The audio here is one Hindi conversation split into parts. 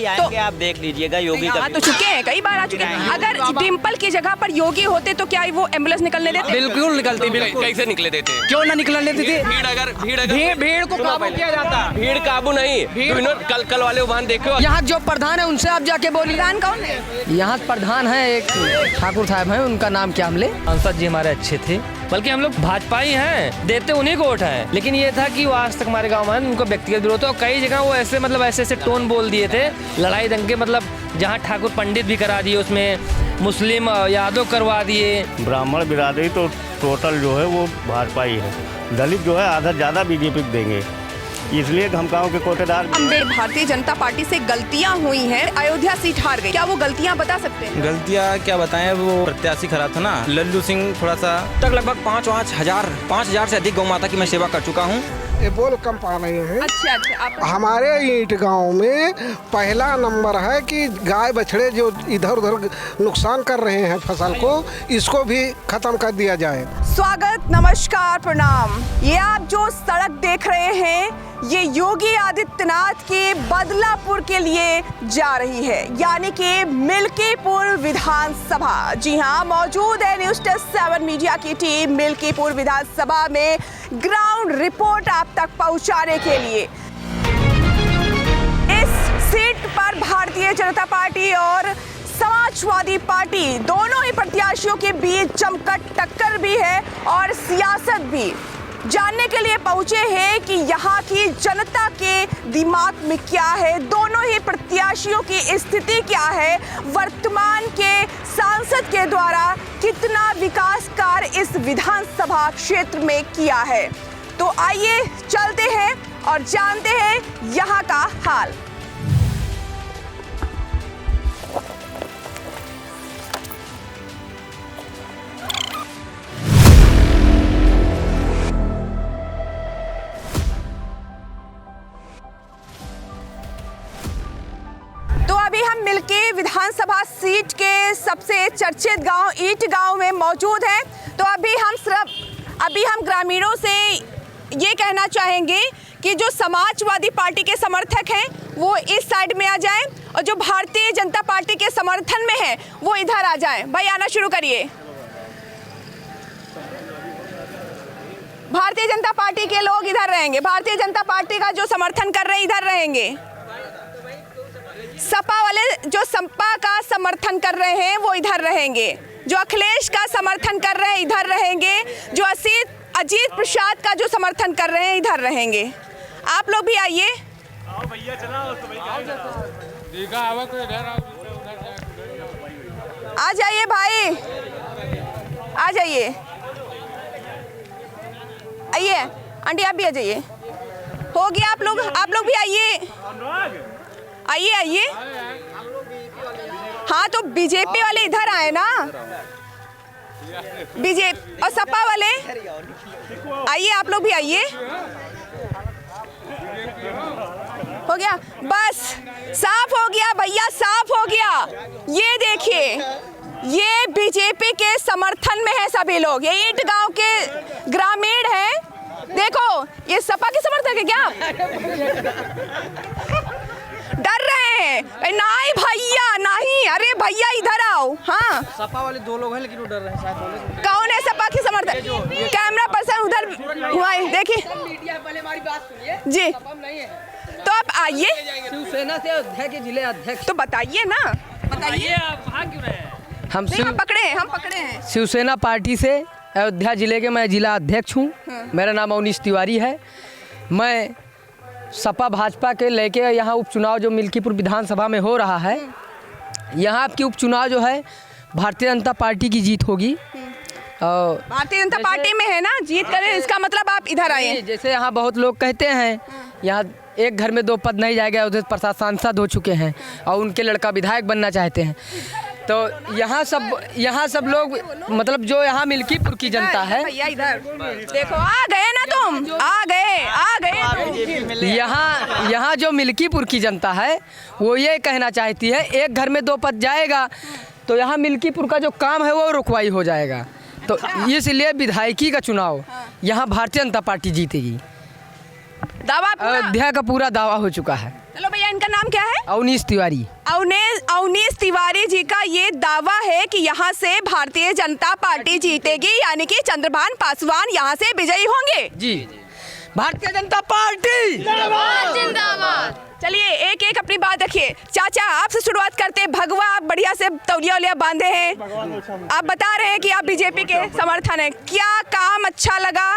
योगी आएंगे, आप देख लीजिएगा योगी का। तो चुके हैं, कई बार आ चुके हैं। अगर डिम्पल की जगह पर योगी होते तो क्या वो एम्बुलेंस निकलने देते? बिल्कुल निकलती, बिल्कुल। कैसे निकले देते? क्यों ना निकलने देती? भीड़ को काबू किया जाता। भीड़ काबू नहीं, कल वाले वाहन देखो। यहाँ जो प्रधान है उनसे आप जाके बोलिए। प्रधान कौन है? यहाँ प्रधान है एक ठाकुर साहब हैं, उनका नाम क्या हमले। सांसद जी हमारे अच्छे थे, बल्कि हम लोग भाजपा ही हैं, देते उन्हीं को वोट है। लेकिन ये था कि वो आज तक हमारे गांव में उनको व्यक्तिगत विरोध, और कई जगह वो ऐसे ऐसे टोन बोल दिए थे, लड़ाई दंगे, जहां ठाकुर पंडित भी करा दिए, उसमें मुस्लिम यादव करवा दिए। ब्राह्मण बिरादरी तो टोटल जो है वो भाजपा ही है, दलित जो है आधा ज़्यादा बीजेपी को देंगे, इसलिए हम गाँव के कोटेदार। भारतीय जनता पार्टी से गलतियां हुई हैं, अयोध्या सीट हार गई, क्या वो गलतियां बता सकते हैं? गलतियां क्या बताएं, वो प्रत्याशी खराब था ना, लल्लू सिंह थोड़ा सा। तक लगभग 5,000 से अधिक गौ माता की मैं सेवा कर चुका हूँ। ये बोल कम पा रहे हैं। अच्छा। हमारे ईंट गांव में पहला नंबर है कि गाय बछड़े जो इधर उधर नुकसान कर रहे हैं फसल को, इसको भी खत्म कर दिया जाए। स्वागत, नमस्कार, प्रणाम। ये आप जो सड़क देख रहे हैं, ये योगी आदित्यनाथ के बदलापुर के लिए जा रही है, यानी कि मिल्कीपुर विधानसभा। जी हाँ, मौजूद है न्यूज़ 7 मीडिया की टीम मिल्कीपुर विधानसभा में ग्राउंड रिपोर्ट आप तक पहुंचाने के लिए। इस सीट पर भारतीय जनता पार्टी और समाजवादी पार्टी दोनों ही प्रत्याशियों के बीच जमकर टक्कर भी है और सियासत भी। जानने के लिए पहुंचे हैं कि यहाँ की जनता के दिमाग में क्या है, दोनों ही प्रत्याशियों की स्थिति क्या है, वर्तमान के सांसद के द्वारा कितना विकास कार्य इस विधानसभा क्षेत्र में किया है। तो आइए चलते हैं और जानते हैं यहाँ का हाल। तो अभी हम मिलके विधानसभा सीट के सबसे चर्चित गांव ईट गांव में मौजूद हैं। तो अभी हम ग्रामीणों से ये कहना चाहेंगे कि जो समाजवादी पार्टी के समर्थक हैं वो इस साइड में आ जाएं, और जो भारतीय जनता पार्टी के समर्थन में हैं वो इधर आ जाएं। भाई आना शुरू करिए। भारतीय जनता पार्टी के लोग इधर रहेंगे, भारतीय जनता पार्टी का जो समर्थन कर रहे हैं इधर रहेंगे। सपा वाले जो सपा का समर्थन कर रहे हैं वो इधर रहेंगे, जो अखिलेश का समर्थन कर रहे हैं इधर रहेंगे, जो अजीत प्रसाद का जो समर्थन कर रहे हैं इधर रहेंगे। आप लोग भी आइए। आ जाइए भाई, आ जाइए, आइए आंटी आप भी आ जाइए। हो गया, आप लोग भी आइए, आइए। हाँ तो बीजेपी वाले इधर आए ना, बीजेपी और सपा वाले आइए, आप लोग भी आइए। हो गया, बस साफ हो गया भैया, साफ हो गया। ये देखिए, ये बीजेपी के समर्थन में है सभी लोग, ये ईट गांव के ग्रामीण हैं। देखो ये सपा के समर्थक है क्या? डर रहे हैं? नहीं भैया नहीं, अरे भैया इधर आओ। हाँ सपा वाले दो लोग हैं लेकिन वो डर रहे हैं। कौन है सपा के समर्थक? कैमरा पर्सन उधर हुआ है, देखिए जी। तो आप आइए, शिवसेना से अयोध्या के जिले अध्यक्ष। तो बताइए ना, बताइए आप भाग क्यों रहे हैं? हम पकड़े हैं। शिवसेना पार्टी से अयोध्या जिले के मैं जिला अध्यक्ष हूँ। मेरा नाम अवनीश तिवारी है। मैं सपा भाजपा के लेके यहाँ उपचुनाव जो मिल्कीपुर विधानसभा में हो रहा है, यहाँ आपकी उपचुनाव जो है भारतीय जनता पार्टी की जीत होगी। भारतीय जनता पार्टी में है ना जीत करें, इसका मतलब आप इधर आए। जैसे यहाँ बहुत लोग कहते हैं यहाँ एक घर में 2 पद नहीं जाएगा, उधर प्रसाद सांसद हो चुके हैं और उनके लड़का विधायक बनना चाहते हैं। तो यहाँ सब लोग मतलब जो यहाँ मिल्कीपुर की जनता है, भैया इधर देखो, आ गए ना तुम, आ गए। यहाँ जो मिल्कीपुर की जनता है वो ये कहना चाहती है एक घर में 2 पद जाएगा तो यहाँ मिल्कीपुर का जो काम है वो रुकवाई हो जाएगा। तो इसलिए विधायकी का चुनाव यहाँ भारतीय जनता पार्टी जीतेगी। दावा अयोध्या का पूरा दावा हो चुका है। चलो भैया, इनका नाम क्या है? अवनीश तिवारी। अवनीश तिवारी जी का ये दावा है कि यहाँ से भारतीय जनता पार्टी जीतेगी, यानी कि चंद्रभान पासवान यहाँ से विजयी होंगे। जी, भारतीय जनता पार्टी जिंदाबाद। चलिए एक एक अपनी बात रखिए। चाचा, आपसे शुरुआत करते हैं। भगवा, आप बढ़िया से तौलिया उलिया बांधे हैं, आप बता रहे हैं कि आप बीजेपी के समर्थन है। क्या काम अच्छा लगा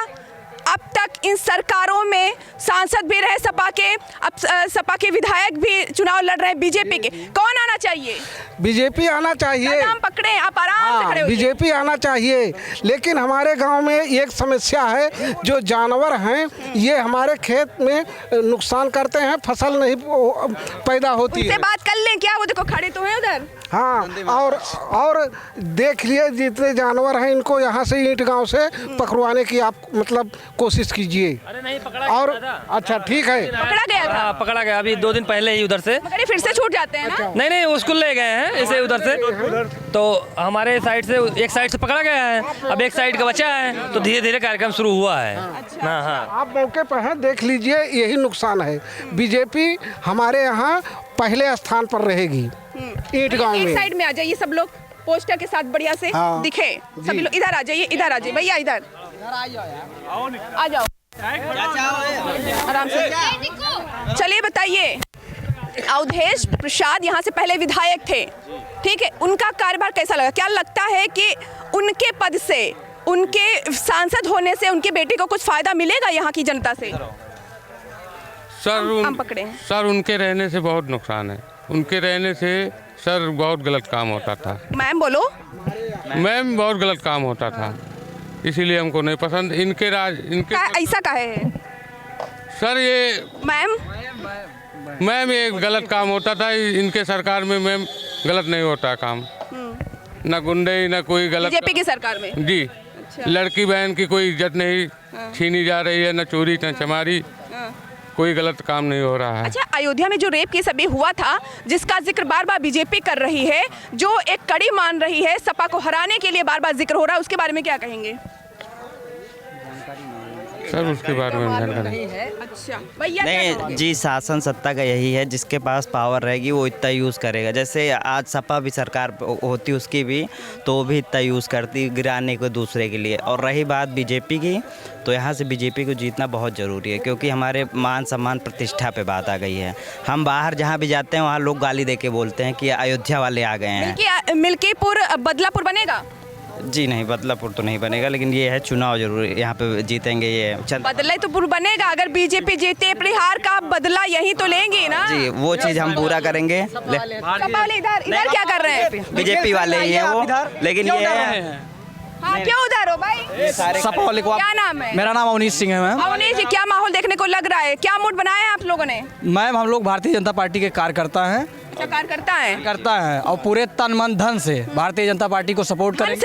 अब तक इन सरकारों में? सांसद भी रहे सपा के, अब सपा के विधायक भी चुनाव लड़ रहे हैं बीजेपी के। कौन आना चाहिए? बीजेपी आना चाहिए। नाम पकड़े, आप आराम से खड़े होइए। बीजेपी आना चाहिए, लेकिन हमारे गांव में एक समस्या है, जो जानवर हैं ये हमारे खेत में नुकसान करते हैं, फसल नहीं पैदा होती उनसे है। बात कर लें क्या? वो देखो खड़े तो हैं उधर। हाँ, और देख लिए जितने जानवर हैं इनको यहाँ से ईंट गांव से पकड़वाने की आप मतलब कोशिश कीजिए। अरे नहीं, पकड़ा और गया था। अच्छा ठीक है, पकड़ा गया था। हाँ, पकड़ा गया अभी 2 दिन पहले ही उधर से। मगर ये फिर से छूट जाते हैं ना? नहीं नहीं, उसको ले गए हैं इसे उधर से, तो हमारे साइड से एक साइड से पकड़ा गया है, अब एक साइड का बचा है, तो धीरे धीरे कार्यक्रम शुरू हुआ है। हाँ हाँ, आप मौके पर हैं, देख लीजिए, यही नुकसान है। बीजेपी हमारे यहाँ पहले स्थान पर रहेगी ईंट गांव एक में। साइड में आ जाइए सब लोग, पोस्टर के साथ बढ़िया से हाँ। दिखे सभी लोग। इधर आ जाइए, इधर आ जाइए भैया, इधर आ जाओ आराम से। चलिए बताइए, अवधेश प्रसाद यहाँ से पहले विधायक थे, ठीक है, उनका कार्यभार कैसा लगा? क्या लगता है कि उनके पद से, उनके सांसद होने से उनके बेटे को कुछ फायदा मिलेगा यहाँ की जनता से? हम पकड़े। सर उनके रहने से बहुत नुकसान है। उनके रहने से सर बहुत गलत काम होता था। मैम बोलो। मैम, बहुत गलत काम होता था, इसीलिए हमको नहीं पसंद इनके राज। इनके ऐसा काहे है सर ये मैम ये गलत काम होता था इनके सरकार में। मैम, गलत नहीं होता काम, ना गुंडे ना कोई गलत। बीजेपी की सरकार में जी, लड़की बहन की कोई इज्जत नहीं छीनी जा रही है, न चोरी न चमारी, कोई गलत काम नहीं हो रहा है। अच्छा, अयोध्या में जो रेप केस अभी हुआ था, जिसका जिक्र बार बार बीजेपी कर रही है, जो एक कड़ी मान रही है, सपा को हराने के लिए बार बार जिक्र हो रहा है, उसके बारे में क्या कहेंगे? सर उसके बारे में जानकारी अच्छा भैया, क्या नहीं कहोगे? जी, शासन सत्ता का यही है, जिसके पास पावर रहेगी वो इतना यूज़ करेगा। जैसे आज सपा भी सरकार होती उसकी भी, तो वो भी इतना यूज़ करती गिराने को दूसरे के लिए। और रही बात बीजेपी की, तो यहाँ से बीजेपी को जीतना बहुत ज़रूरी है, क्योंकि हमारे मान सम्मान प्रतिष्ठा पे बात आ गई है। हम बाहर जहाँ भी जाते हैं वहाँ लोग गाली दे के बोलते हैं कि अयोध्या वाले आ गए हैं। मिल्कीपुर बदलापुर बनेगा? जी नहीं, बदलापुर तो नहीं बनेगा, लेकिन ये है चुनाव जरूर यहाँ पे जीतेंगे। ये बदलापुर बनेगा। अगर बीजेपी जीते, बिहार का बदला यही तो लेंगे ना जी, वो चीज़ हम पूरा करेंगे। सपा वाले इधर क्या कर रहे हैं? बीजेपी वाले ही हैं वो, लेकिन ये है। हाँ, क्यों उधर हो भाई? सपा वाले को। क्या नाम है? मेरा नाम अवनीश सिंह है मैम। अवनीश जी, क्या माहौल देखने को लग रहा है? क्या मूड बनाया है आप लोगों ने? मैम, हम लोग भारतीय जनता पार्टी के कार्यकर्ता हैं। अच्छा, कार्यकर्ता है और पूरे तन मन धन से भारतीय जनता पार्टी को सपोर्ट धन करेंगे।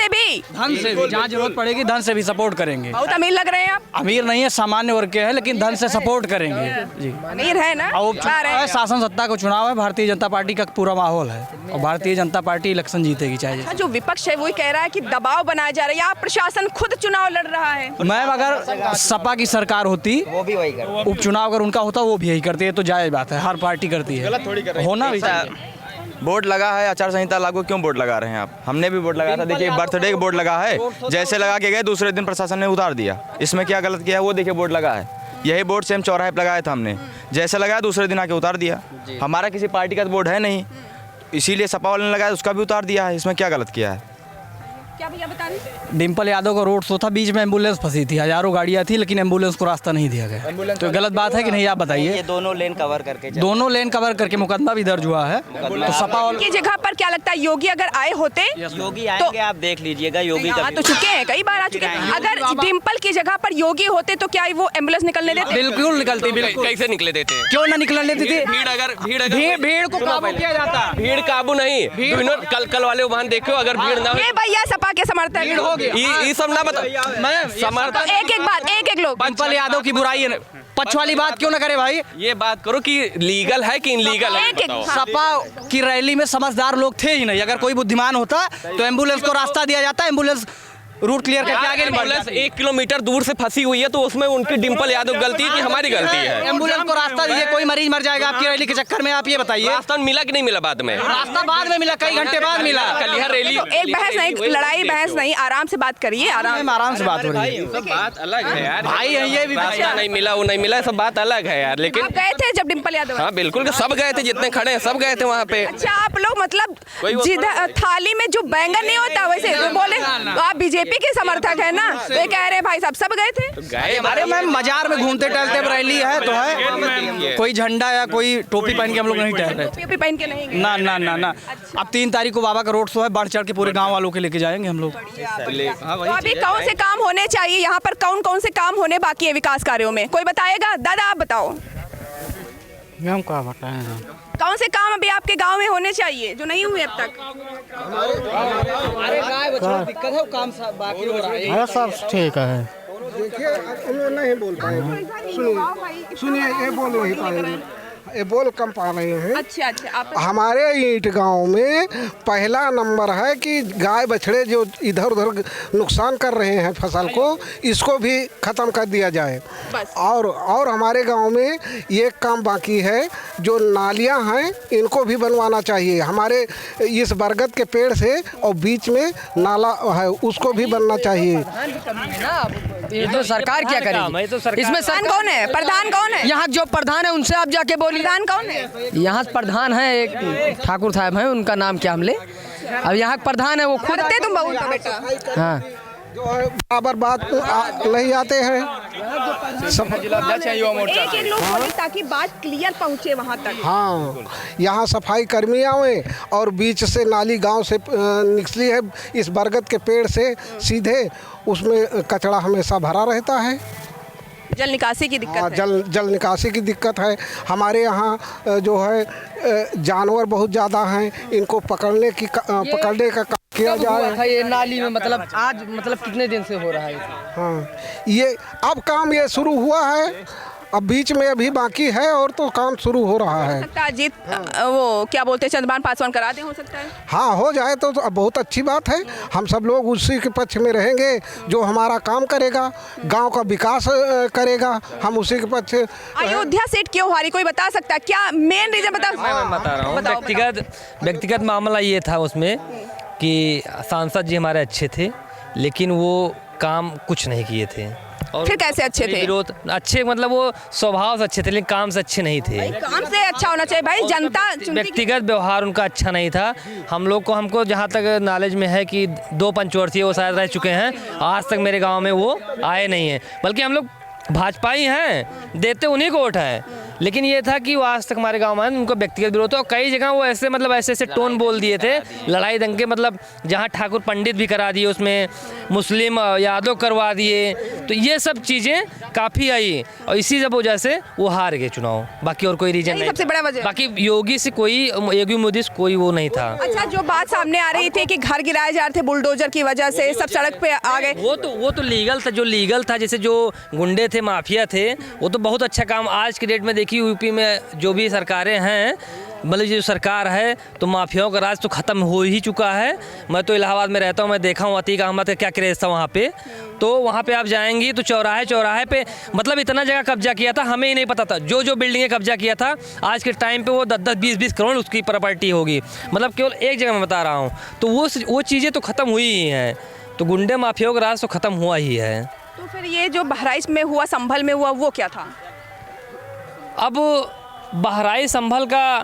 धन से भी जहाँ जरूरत पड़ेगी धन से भी सपोर्ट करेंगे। बहुत अमीर लग रहे हैं आप। अमीर नहीं है, सामान्य वर्ग के हैं, लेकिन धन से सपोर्ट करेंगे जी। अमीर है ना? और उपचुनाव है, शासन सत्ता का चुनाव है, भारतीय जनता पार्टी का पूरा माहौल है और भारतीय जनता पार्टी इलेक्शन जीतेगी चाहे। अच्छा, जो विपक्ष है वही कह रहा है कि दबाव बनाया जा रहा है, या प्रशासन खुद चुनाव लड़ रहा है? मैम, अगर सपा की सरकार होती, वो भी वही कर, उपचुनाव अगर उनका होता वो भी यही करती है, तो जायज बात है, हर पार्टी करती है, होना भी चाहिए। बोर्ड लगा है, आचार संहिता लागू, क्यों बोर्ड लगा रहे हैं आप? हमने भी बोर्ड लगाया था, देखिए बर्थडे का बोर्ड लगा है, जैसे लगा के गए दूसरे दिन प्रशासन ने उतार दिया। इसमें क्या गलत किया है? वो देखिए बोर्ड लगा है, यही बोर्ड सेम चौराहे पे लगाया था हमने, जैसे लगाया दूसरे दिन आके उतार दिया। हमारा किसी पार्टी का बोर्ड है नहीं, इसीलिए सपा वाले ने लगाया, उसका भी उतार दिया है। इसमें क्या गलत किया है? क्या भैया बता रहे? डिम्पल यादव का रोड शो था, बीच में एम्बुलेंस फंसी थी, हज़ारों गाड़ियाँ थी, लेकिन एम्बुलेंस को रास्ता नहीं दिया गया। तो गलत बात है कि नहीं, आप बताइए। ये दोनों लेन कवर करके दोनों लेन कवर करके मुकदमा भी दर्ज हुआ है। तो सपा वालों की जगह पर क्या लगता है, योगी अगर आए होते? योगी आएंगे, आप देख लीजिएगा, योगी हाँ, तो चुके हैं, कई बार आ चुके हैं। अगर डिम्पल की जगह पर योगी होते तो क्या वो एम्बुलेंस निकलने देते? बिल्कुल निकलती, बिल्कुल। कैसे निकले देते हैं? क्यों ना निकलने देती थी? भीड़ को काबू किया जाता। भीड़ काबू नहीं, कल वाले वाहन देखो, अगर भीड़ ना हो। ये भैया सपा के समर्थक ये सब ना बताओ। तो एक एक लोग। डिम्पल यादव की बुराई है, पक्ष वाली बात क्यों ना करे भाई? ये बात करो कि लीगल है कि इनलीगल है। एक- बताओ। सपा की रैली में समझदार लोग थे ही नहीं। अगर कोई बुद्धिमान होता तो एम्बुलेंस को रास्ता दिया जाता, एम्बुलेंस रूट क्लियर करके आगे नहीं बढ़ एम्बुलेंस जाती। 1 किलोमीटर दूर से फंसी हुई है, तो उसमें उनकी डिम्पल यादव गलती है कि हमारी गलती है? एम्बुलेंस को रास्ता दीजिए, कोई मरीज मर जाएगा आपकी रैली के चक्कर में, आप ये बताइए। रास्ता मिला कि नहीं मिला बाद में? रास्ता बाद में मिला, कई घंटे बाद मिला। कल यहाँ रैली, एक बहस नहीं, लड़ाई बहस नहीं, आराम से बात करिए, आराम से बात हो रही है। सब बात अलग है यार। भाई ये भी रास्ता नहीं मिला, वो नहीं मिला, सब बात अलग है यार। लेकिन आप गए थे जब डिम्पल यादव? हाँ बिल्कुल, सब गए थे, जितने खड़े हैं सब गए थे वहाँ पे। अच्छा, आप लोग मतलब कोई वो जिधर थाली में जो बैंगन नहीं होता वैसे तो बोले तो आप बीजेपी के समर्थक है ना, तो ये कह रहे भाई साहब सब गए थे। गए अरे मैम, बाजार में घूमते टहलते रैली है तो है, कोई झंडा या कोई टोपी पहन के हम लोग नहीं टहल रहे थे। टोपी पहन के नहीं गए? ना ना ना ना। अब 3 तारीख को बाबा का रोड शो है, बढ़ चढ़ के पूरे गांव वालों के लेके जाएंगे हम लोग। तो अभी कौन से काम होने चाहिए यहाँ पर, कौन कौन से काम होने बाकी है विकास कार्यों में, कोई बताएगा? दादा आप बताओ, हम क्या बताएं? कौन से काम अभी आपके गांव में होने चाहिए जो नहीं हुए अब तक? अरे गाय बछड़ा दिक्कत है, काम बाकी हो रहा है। सब ठीक है। देखिए उन्हें नहीं बोल पाएंगे, सुनिए ये बोल नहीं पाएंगे, ये बोल कम पा रहे हैं। अच्छा, आप हमारे ईंट गांव में पहला नंबर है कि गाय बछड़े जो इधर उधर नुकसान कर रहे हैं फसल को, इसको भी ख़त्म कर दिया जाए। बस। और हमारे गांव में ये काम बाकी है, जो नालियां हैं इनको भी बनवाना चाहिए। हमारे इस बरगद के पेड़ से और बीच में नाला है, उसको भी बनना चाहिए। ये तो सरकार क्या करेगी? इसमें प्रधान कौन है? प्रधान कौन है? यहाँ जो प्रधान है उनसे आप जाके बोलिए। प्रधान कौन है? यहाँ प्रधान है एक ठाकुर साहब हैं, उनका नाम क्या हम ले, अब यहाँ प्रधान है वो खुद। करते तुम बहुत हो बेटा। हाँ, जो है बराबर बात नहीं आते हैं सब। एक एक लोग बोले ताकि बात क्लियर पहुँचे वहाँ तक। हाँ, यहाँ सफाई कर्मी आए और बीच से नाली गांव से निकली है, इस बरगद के पेड़ से सीधे, उसमें कचरा हमेशा भरा रहता है। जल निकासी की दिक्कत हाँ, है। जल निकासी की दिक्कत है। हमारे यहाँ जो है जानवर बहुत ज़्यादा हैं, इनको पकड़ने का काम किया जाए। ये नाली में मतलब आज मतलब कितने दिन से हो रहा है? हाँ, ये अब काम ये शुरू हुआ है, अब बीच में अभी बाकी है और तो काम शुरू हो रहा है। सकता है अजीत वो क्या बोलते हैं चंद्रभान पासवान करा दे, हो सकता है। हाँ, हो जाए तो अब बहुत अच्छी बात है। हम सब लोग उसी के पक्ष में रहेंगे, जो हमारा काम करेगा, गांव का विकास करेगा, हम उसी के पक्ष। अयोध्या सीट क्यों हारी, कोई बता सकता है क्या? मेन रीजन बता। मैं बता रहा हूँ, व्यक्तिगत मामला ये था उसमें कि सांसद जी हमारे अच्छे थे, लेकिन वो काम कुछ नहीं किए थे। और फिर कैसे अच्छे थे? विरोध अच्छे मतलब वो स्वभाव से अच्छे थे, लेकिन काम से अच्छे नहीं थे। काम से अच्छा होना चाहिए भाई, जनता व्यक्तिगत व्यवहार उनका अच्छा नहीं था। हमको जहाँ तक नॉलेज में है कि 2 पंचवर्षीय वो शायद रह चुके हैं, आज तक मेरे गांव में वो आए नहीं हैं। बल्कि हम लोग भाजपा ही हैं, देते उन्हीं को वोट है। लेकिन ये था कि वो आज तक हमारे गांव में उनको व्यक्तिगत विरोध था, और कई जगह वो ऐसे मतलब ऐसे टोन बोल दिए थे, लड़ाई दंगे, मतलब जहां ठाकुर पंडित भी करा दिए, उसमें मुस्लिम यादव करवा दिए, तो ये सब चीज़ें काफ़ी आई, और इसी सब वजह से वो हार गए चुनाव। बाकी और कोई रीजन नहीं, सबसे बड़ा वजह। बाकी योगी से योगी मोदी से कोई वो नहीं था। अच्छा, जो बात सामने आ रही थी कि घर गिराए जा रहे थे बुलडोजर की वजह से, सब सड़क पे आ गए, वो तो लीगल था। जो लीगल था, जैसे जो गुंडे थे, माफिया थे, वो तो बहुत अच्छा काम आज की डेट में देखिए यूपी में जो भी सरकारें हैं, मतलब जो सरकार है, तो माफियाओं का राज तो ख़त्म हो ही चुका है। मैं तो इलाहाबाद में रहता हूँ, मैं देखा हूँ अतीक अहमद का क्या क्रेज़ था वहाँ पे। तो वहाँ पे आप जाएंगी तो चौराहे पे मतलब इतना जगह कब्जा किया था, हमें ही नहीं पता था। जो बिल्डिंगें कब्जा किया था, आज के टाइम पे वो 10-10, 20-20 करोड़ उसकी प्रॉपर्टी होगी, मतलब केवल एक जगह मैं बता रहा हूँ। तो वो चीज़ें तो ख़त्म हुई ही हैं। तो गुंडे माफियाओं का राज तो ख़त्म हुआ ही है। तो फिर ये जो बहराइच में हुआ, संभल में हुआ, वो क्या था? अब बहराइच संभल का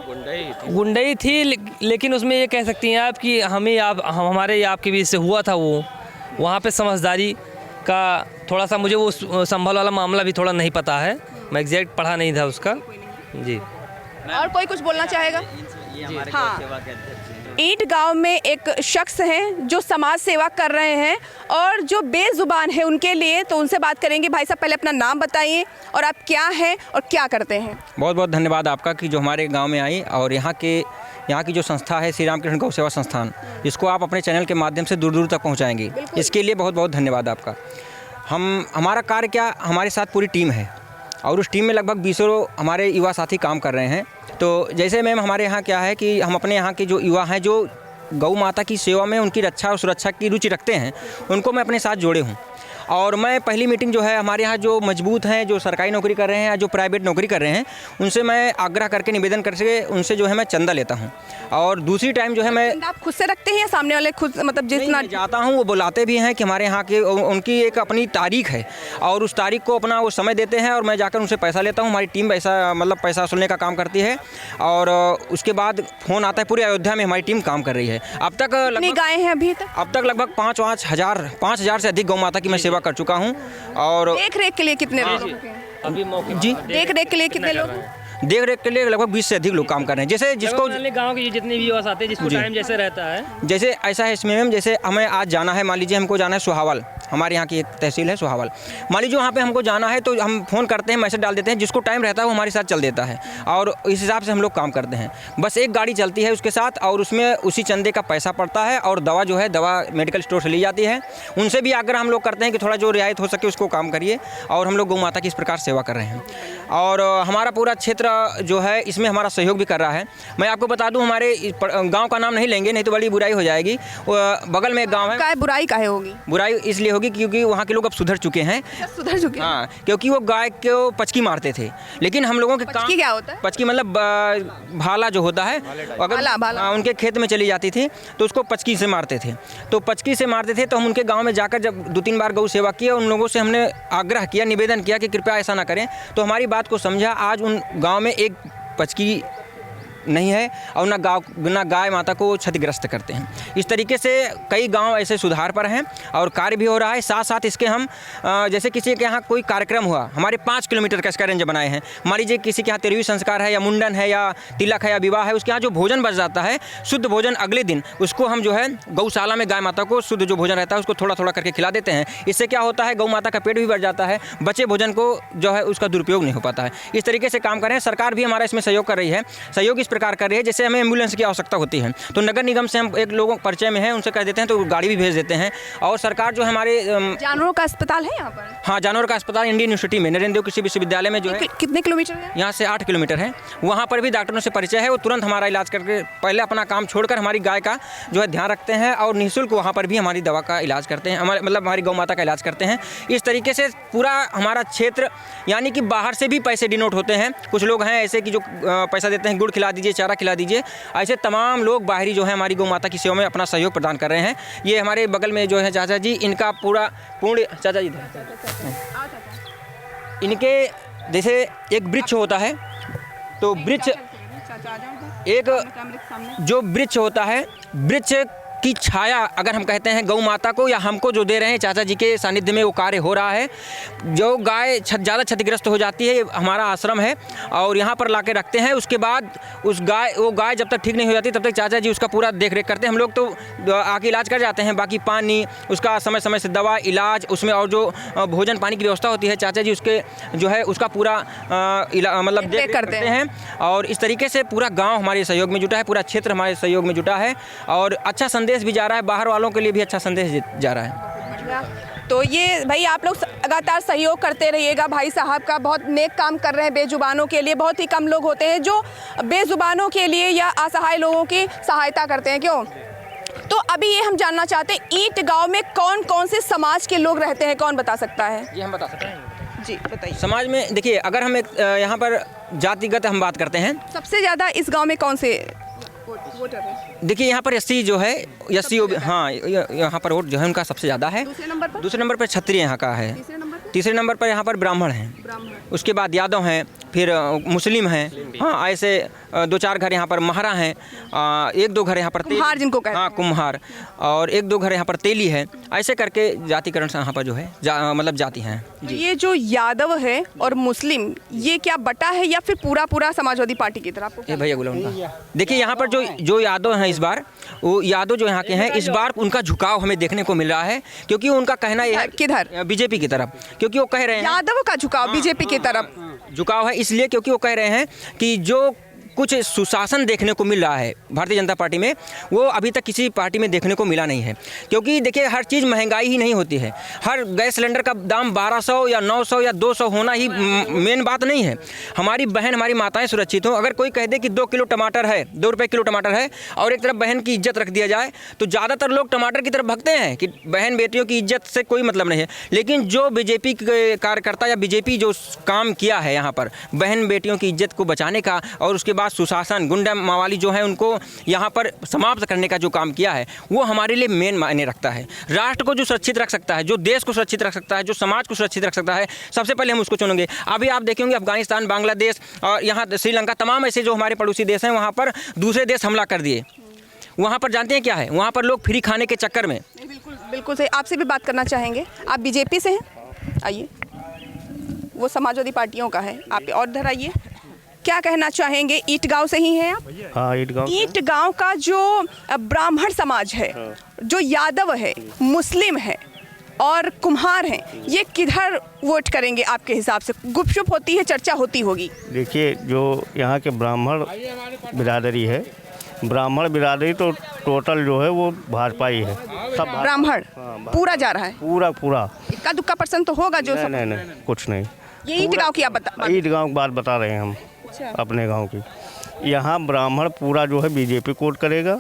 गुंडई थी, लेकिन उसमें ये कह सकती हैं आप कि हमारे आपके बीच से हुआ था। वो वहाँ पे समझदारी का थोड़ा सा, मुझे वो संभल वाला मामला भी थोड़ा नहीं पता है, मैं एग्जैक्ट पढ़ा नहीं था उसका जी। और कोई कुछ बोलना चाहेगा? हाँ, ईंट गांव में एक शख्स हैं जो समाज सेवा कर रहे हैं और जो बेजुबान है उनके लिए, तो उनसे बात करेंगे। भाई साहब, पहले अपना नाम बताइए और आप क्या हैं और क्या करते हैं? बहुत बहुत धन्यवाद आपका कि जो हमारे गांव में आई, और यहाँ की जो संस्था है श्री रामकृष्ण गौ सेवा संस्थान, इसको आप अपने चैनल के माध्यम से दूर दूर तक पहुँचाएंगी, इसके लिए बहुत बहुत धन्यवाद आपका। हमारा कार्य क्या, हमारे साथ पूरी टीम है, और उस टीम में लगभग 20 हमारे युवा साथी काम कर रहे हैं। तो जैसे मैम हमारे यहाँ क्या है कि हम अपने यहाँ के जो युवा हैं, जो गौ माता की सेवा में, उनकी रक्षा और सुरक्षा की रुचि रखते हैं, उनको मैं अपने साथ जोड़े हूँ। और मैं पहली मीटिंग जो है हमारे यहाँ जो मजबूत हैं, जो सरकारी नौकरी कर रहे हैं या जो प्राइवेट नौकरी कर रहे हैं, उनसे मैं आग्रह करके निवेदन करके उनसे जो है मैं चंदा लेता हूँ। और दूसरी टाइम जो है मैं आप खुद से रखते हैं या सामने वाले खुद, मतलब जितना जाता हूँ वो बुलाते भी हैं कि हमारे यहाँ के उनकी एक अपनी तारीख है और उस तारीख को अपना वो समय देते हैं और मैं जाकर उनसे पैसा लेता हूँ। हमारी टीम पैसा वसूलने का काम करती है और उसके बाद फ़ोन आता है। पूरी अयोध्या में हमारी टीम काम कर रही है। अब तक कितनी गायें हैं अभी तक? अब तक लगभग 5,000 से अधिक गौ माता की मैं सेवा कर चुका हूँ। और देख रेख के लिए कितने लोग हैं? जी, देख रेख के लिए कितने लोग? देख रेख के लिए लगभग 20 से अधिक लोग काम कर रहे हैं। जैसे जिसको गांव के जितने भी युवा आते हैं, जिसको टाइम जैसे रहता है, जैसे ऐसा है इसमें मैम, जैसे हमें आज जाना है, मान लीजिए हमको जाना है सुहावल, हमारे यहाँ की एक तहसील है सुहावल, मान लीजिए वहाँ पे हमको जाना है तो हम फ़ोन करते हैं, मैसेज डाल देते हैं, जिसको टाइम रहता है वो हमारे साथ चल देता है और इस हिसाब से हम लोग काम करते हैं। बस एक गाड़ी चलती है उसके साथ और उसमें उसी चंदे का पैसा पड़ता है और दवा जो है दवा मेडिकल स्टोर से ली जाती है। उनसे भी आग्रह हम लोग करते हैं कि थोड़ा जो रियायत हो सके उसको काम करिए और हम लोग गौ माता की इस प्रकार सेवा कर रहे हैं। और हमारा पूरा क्षेत्र जो है इसमें हमारा सहयोग भी कर रहा है। मैं आपको बता दूं, हमारे गांव का नाम नहीं लेंगे, नहीं तो बड़ी बुराई हो जाएगी। बगल में एक गांव है। काय बुराई काहे होगी? बुराई इसलिए होगी क्योंकि वहाँ के लोग अब सुधर चुके हैं। सुधर चुके हैं? हाँ, क्योंकि वो गाय को पचकी मारते थे, लेकिन हम लोगों के काम क्या होता है? पचकी मतलब भाला जो होता है, अगर उनके खेत में चली जाती थी तो उसको पचकी से मारते थे। तो पचकी से मारते थे तो हम उनके गाँव में जाकर जब 2-3 बार गौ सेवा किया, उन लोगों से हमने आग्रह किया, निवेदन किया कि कृपया ऐसा ना करें। तो हमारी बात को समझा। आज उन गाँव में एक पचकी नहीं है और ना गाय माता को क्षतिग्रस्त करते हैं। इस तरीके से कई गांव ऐसे सुधार पर हैं और कार्य भी हो रहा है। साथ साथ इसके हम जैसे किसी के यहाँ कोई कार्यक्रम हुआ, हमारे 5 किलोमीटर का इसका रेंज बनाए हैं। मान लीजिए किसी के यहाँ 13वीं संस्कार है या मुंडन है या तिलक है या विवाह है, उसके यहाँ जो भोजन बच जाता है, शुद्ध भोजन, अगले दिन उसको हम जो है गौशाला में गाय माता को शुद्ध जो भोजन रहता है उसको थोड़ा थोड़ा करके खिला देते हैं। इससे क्या होता है, गौ माता का पेट भी बढ़ जाता है, बचे भोजन को जो है उसका दुरुपयोग नहीं हो पाता है। इस तरीके से काम कर रहे हैं। सरकार भी हमारा इसमें सहयोग कर रही है। सहयोग इस प्रकार कर रही है, जैसे हमें एम्बुलेंस की आवश्यकता होती है तो नगर निगम से हम एक लोगों परिचय में हैं, उनसे कह देते हैं तो गाड़ी भी भेज देते हैं। और सरकार जो हमारे जानवरों का अस्पताल है यहाँ पर? हाँ, जानवर का अस्पताल इंडियन यूनिवर्सिटी में, नरेंद्र देव कृषि विश्वविद्यालय में जो है। कितने किलोमीटर है? यहाँ से 8 किलोमीटर है। वहाँ पर भी डॉक्टरों से परिचय है, वो तुरंत हमारा इलाज करके पहले अपना काम छोड़कर हमारी गाय का जो है ध्यान रखते हैं और निःशुल्क वहाँ पर भी हमारी दवा का इलाज करते हैं, हमारी गौ माता का इलाज करते हैं। इस तरीके से पूरा हमारा क्षेत्र, यानी कि बाहर से भी पैसे डिनोट होते हैं। कुछ लोग हैं ऐसे कि जो पैसा देते हैं, गुड़ खिला दीजिए, चारा खिला दीजिए। ऐसे तमाम लोग बाहरी जो है हमारी गौ माता की सेवा में अपना सहयोग प्रदान कर रहे हैं। ये हमारे बगल में जो है चाचा जी, इनका पूर्ण चाचा जी इनके जैसे एक वृक्ष होता है तो वृक्ष एक जो वृक्ष होता है, वृक्ष की छाया अगर हम कहते हैं गौ माता को या हमको जो दे रहे हैं, चाचा जी के सानिध्य में वो कार्य हो रहा है। जो गाय ज़्यादा क्षतिग्रस्त हो जाती है, हमारा आश्रम है और यहाँ पर लाके रखते हैं। उसके बाद वो गाय जब तक ठीक नहीं हो जाती तब तक चाचा जी उसका पूरा देख रेख करते हैं। हम लोग तो आके इलाज कर जाते हैं, बाकी पानी, उसका समय समय से दवा, इलाज, उसमें और जो भोजन पानी की व्यवस्था होती है, चाचा जी उसके जो है उसका पूरा मतलब देख करते हैं। और इस तरीके से पूरा गाँव हमारे सहयोग में जुटा है, पूरा क्षेत्र हमारे सहयोग में जुटा है और अच्छा संदेश भी जा रहा है, बाहर वालों के लिए भी अच्छा संदेश जा रहा है। तो ये भाई आप लोग लगातार सहयोग करते रहिएगा। भाई साहब का बहुत नेक काम कर रहे हैं बेजुबानों के लिए। बहुत ही कम लोग होते हैं जो बेजुबानों के लिए या असहाय लोगों की सहायता करते हैं, क्यों? तो अभी ये हम जानना चाहते हैं, ईंट गांव में कौन कौन से समाज के लोग रहते हैं, कौन बता सकता है? ये हम बता सकते हैं जी, बताइए। समाज में देखिए, अगर हम यहाँ पर जातिगत हम बात करते हैं, सबसे ज़्यादा इस गाँव में कौन से वोटर है? देखिए यहाँ पर एससी जो है, एससी, हाँ, यहाँ पर वोट जो है उनका सबसे ज़्यादा है। दूसरे नंबर पर क्षत्रिय यहाँ का है। तीसरे नंबर पर यहाँ पर ब्राह्मण हैं। उसके बाद यादव हैं, फिर मुस्लिम हैं। हाँ, ऐसे 2-4 घर यहाँ पर महारा हैं, 1-2 घर यहाँ पर कुम्हार जिनको कहते हैं। हाँ, कुम्हार, और 1-2 घर यहाँ पर तेली है। ऐसे करके जातिकरण से यहाँ पर जो है मतलब जाति हैं। ये जो यादव है और मुस्लिम, ये क्या बटा है या फिर पूरा समाजवादी पार्टी की तरफ? ये भैया गुलाम का देखिए, यहाँ पर जो यादव हैं इस बार, वो यादव जो यहाँ के हैं, इस बार उनका झुकाव हमें देखने को मिल रहा है, क्योंकि उनका कहना ये है, किधर? बीजेपी की तरफ, क्योंकि वो कह रहे हैं यादव का झुकाव बीजेपी की तरफ। झुकाव है इसलिए क्योंकि वो कह रहे हैं कि जो कुछ सुशासन देखने को मिल रहा है भारतीय जनता पार्टी में, वो अभी तक किसी पार्टी में देखने को मिला नहीं है। क्योंकि देखिए, हर चीज़ महंगाई ही नहीं होती है। हर गैस सिलेंडर का दाम 1200 या 900 या 200 होना ही मेन बात नहीं है। हमारी बहन, हमारी माताएं सुरक्षित हों। अगर कोई कह दे कि 2 किलो टमाटर है, 2 रुपये किलो टमाटर है, और एक तरफ बहन की इज्जत रख दिया जाए, तो ज़्यादातर लोग टमाटर की तरफ भगते हैं कि बहन बेटियों की इज्जत से कोई मतलब नहीं है। लेकिन जो बीजेपी के कार्यकर्ता या बीजेपी जो काम किया है यहाँ पर बहन बेटियों की इज्जत को बचाने का, और उसके बाद सुशासन, गुंडा मावाली जो है उनको यहाँ पर समाप्त करने का जो काम किया है, वो हमारे लिए मेन मायने रखता है। राष्ट्र को जो सुरक्षित रख सकता है, जो देश को सुरक्षित रख सकता है, जो समाज को सुरक्षित रख सकता है, सबसे पहले हम उसको चुनेंगे। अभी आप देखेंगे अफगानिस्तान, बांग्लादेश और यहाँ श्रीलंका, तमाम ऐसे जो हमारे पड़ोसी देश हैं, वहाँ पर दूसरे देश हमला कर दिए। वहाँ पर जानते हैं क्या है, वहाँ पर लोग फ्री खाने के चक्कर में। बिल्कुल बिल्कुल सही। आपसे भी बात करना चाहेंगे। आप बीजेपी से हैं, आइए। वो समाजवादी पार्टियों का है, आप और इधर आइए। क्या कहना चाहेंगे? ईट गांव से ही हैं आप? हाँ, ईट गांव का जो ब्राह्मण समाज है, जो यादव है, मुस्लिम है और कुम्हार हैं, ये किधर वोट करेंगे आपके हिसाब से? गुपचुप होती है, चर्चा होती होगी। देखिए, जो यहाँ के ब्राह्मण बिरादरी है, ब्राह्मण बिरादरी तो टोटल जो है वो भाजपा ही है। सब ब्राह्मण पूरा जा रहा है? पूरा इक्का दुक्का % तो होगा जो नहीं, कुछ नहीं। ये ईट गांव की आप बता? ईट गांव की बात बता रहे हैं हम। अपने गांव की। यहाँ ब्राह्मण पूरा जो है बीजेपी को वोट करेगा,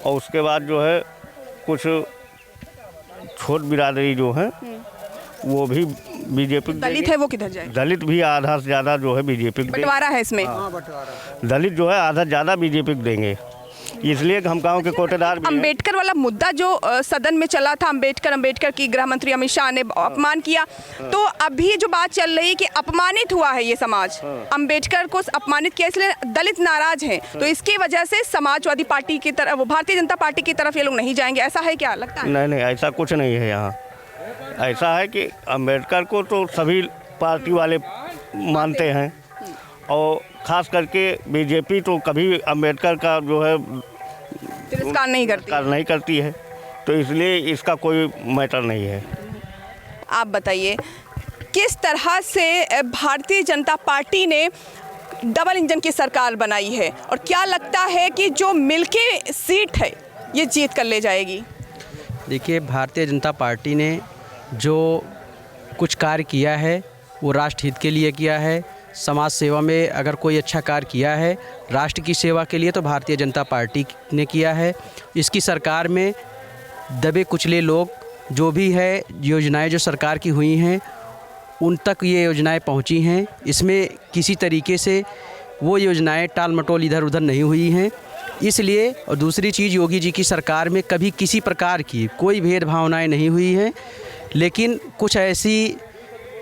और उसके बाद जो है कुछ छोट बिरादरी जो है वो भी बीजेपी। दलित है वो किधर जाए? दलित भी आधा से ज़्यादा जो है बीजेपी को बंटवारा है इसमें। दलित जो है आधा ज़्यादा बीजेपी को देंगे, इसलिए हम गांव के कोटेदार भी। अंबेडकर वाला मुद्दा जो सदन में चला था, अंबेडकर की गृह मंत्री अमित शाह ने अपमान किया, तो अभी जो बात चल रही है कि अपमानित हुआ है ये समाज, अंबेडकर को अपमानित किया, इसलिए दलित नाराज हैं, तो इसकी वजह से समाजवादी पार्टी की तरफ, भारतीय जनता पार्टी की तरफ ये लोग नहीं जाएंगे, ऐसा है क्या लगता है? नहीं, ऐसा कुछ नहीं है। यहाँ ऐसा है कि अंबेडकर को तो सभी पार्टी वाले मानते हैं, और ख़ास करके बीजेपी तो कभी अंबेडकर का जो है तिरस्कार नहीं करती है, तो इसलिए इसका कोई मैटर नहीं है। आप बताइए, किस तरह से भारतीय जनता पार्टी ने डबल इंजन की सरकार बनाई है, और क्या लगता है कि जो मिलके सीट है ये जीत कर ले जाएगी? देखिए, भारतीय जनता पार्टी ने जो कुछ कार्य किया है वो राष्ट्र हित के लिए किया है। समाज सेवा में अगर कोई अच्छा कार्य किया है राष्ट्र की सेवा के लिए, तो भारतीय जनता पार्टी ने किया है। इसकी सरकार में दबे कुचले लोग जो भी है, योजनाएं जो सरकार की हुई हैं उन तक ये योजनाएं पहुंची हैं। इसमें किसी तरीके से वो योजनाएं टाल मटोल इधर उधर नहीं हुई हैं। इसलिए, और दूसरी चीज़, योगी जी की सरकार में कभी किसी प्रकार की कोई भेदभावनाएं नहीं हुई हैं। लेकिन कुछ ऐसी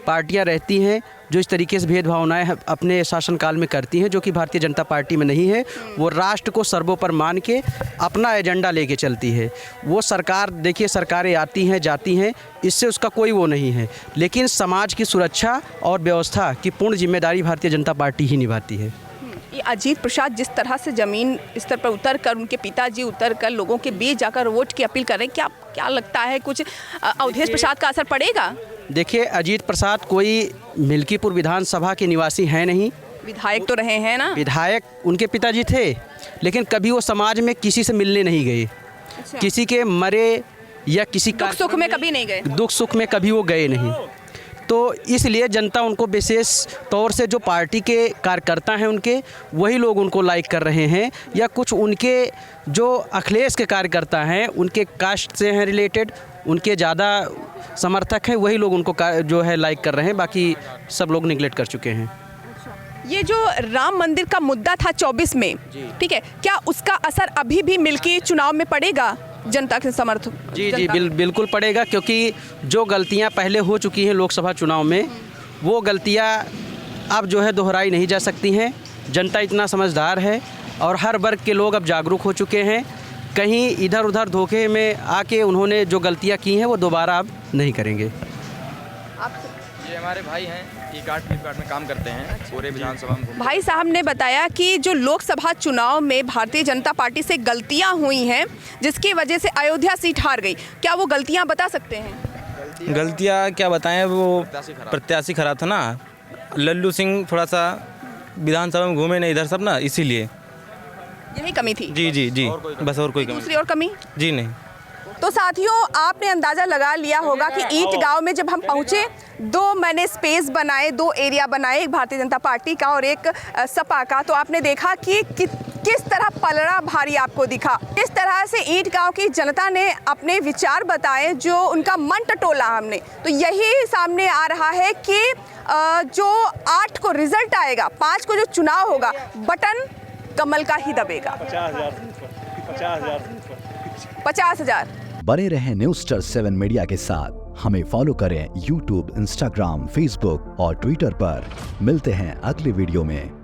पार्टियां रहती हैं जो इस तरीके से भेदभावनाएं अपने शासनकाल में करती हैं, जो कि भारतीय जनता पार्टी में नहीं है। वो राष्ट्र को सर्वोपरि मान के अपना एजेंडा लेके चलती है। वो सरकार, देखिए, सरकारें आती हैं जाती हैं, इससे उसका कोई वो नहीं है, लेकिन समाज की सुरक्षा और व्यवस्था की पूर्ण जिम्मेदारी भारतीय जनता पार्टी ही निभाती है। ये अजीत प्रसाद जिस तरह से ज़मीन स्तर पर उतर कर, उनके पिताजी उतर कर लोगों के बीच जाकर वोट की अपील कर रहे हैं, क्या लगता है कुछ अवधेश प्रसाद का असर पड़ेगा? देखिए, अजीत प्रसाद कोई मिल्कीपुर विधानसभा के निवासी हैं नहीं। विधायक तो रहे हैं ना? विधायक उनके पिताजी थे, लेकिन कभी वो समाज में किसी से मिलने नहीं गए। अच्छा। किसी के मरे या किसी दुख सुख में कभी नहीं गए? दुख सुख में कभी वो गए नहीं। तो इसलिए जनता उनको विशेष तौर से, जो पार्टी के कार्यकर्ता हैं उनके, वही लोग उनको लाइक कर रहे हैं, या कुछ उनके जो अखिलेश के कार्यकर्ता हैं, उनके कास्ट से हैं रिलेटेड, उनके ज़्यादा समर्थक हैं, वही लोग उनको जो है लाइक कर रहे हैं। बाकी सब लोग निगलेक्ट कर चुके हैं। ये जो राम मंदिर का मुद्दा था 24 में, ठीक है, क्या उसका असर अभी भी मिल्की चुनाव में पड़ेगा जनता के समर्थन? जी, बिल्कुल पड़ेगा, क्योंकि जो गलतियां पहले हो चुकी हैं लोकसभा चुनाव में, वो गलतियां अब जो है दोहराई नहीं जा सकती हैं। जनता इतना समझदार है और हर वर्ग के लोग अब जागरूक हो चुके हैं। कहीं इधर उधर धोखे में आके उन्होंने जो गलतियां की हैं वो दोबारा अब नहीं करेंगे। ये हमारे भाई हैं, फ्लिपकार्ट में काम करते हैं, पूरे विधानसभा में। भाई साहब ने बताया कि जो लोकसभा चुनाव में भारतीय जनता पार्टी से गलतियां हुई हैं, जिसकी वजह से अयोध्या सीट हार गई, क्या वो गलतियां बता सकते हैं? गलतियां क्या बताएं, वो प्रत्याशी खराब था ना, लल्लू सिंह थोड़ा सा विधानसभा में घूमे नहीं इधर सब ना, इसीलिए। यही कमी थी? जी जी जी, बस और कोई कमी दूसरी और कमी जी नहीं। तो साथियों, आपने अंदाजा लगा लिया होगा कि ईंट गांव में जब हम पहुंचे, दो मैंने स्पेस बनाए, दो एरिया बनाए, एक भारतीय जनता पार्टी का और एक सपा का। तो आपने देखा कि किस तरह पलड़ा भारी आपको दिखा, किस तरह से ईंट गांव की जनता ने अपने विचार बताए, जो उनका मन टटोला हमने। तो यही सामने आ रहा है कि जो 8 को रिजल्ट आएगा, 5 को जो चुनाव होगा, बटन कमल का ही दबेगा। 50,000। बने रहें News-7 मीडिया के साथ। हमें फॉलो करें YouTube, Instagram, Facebook और Twitter पर। मिलते हैं अगले वीडियो में।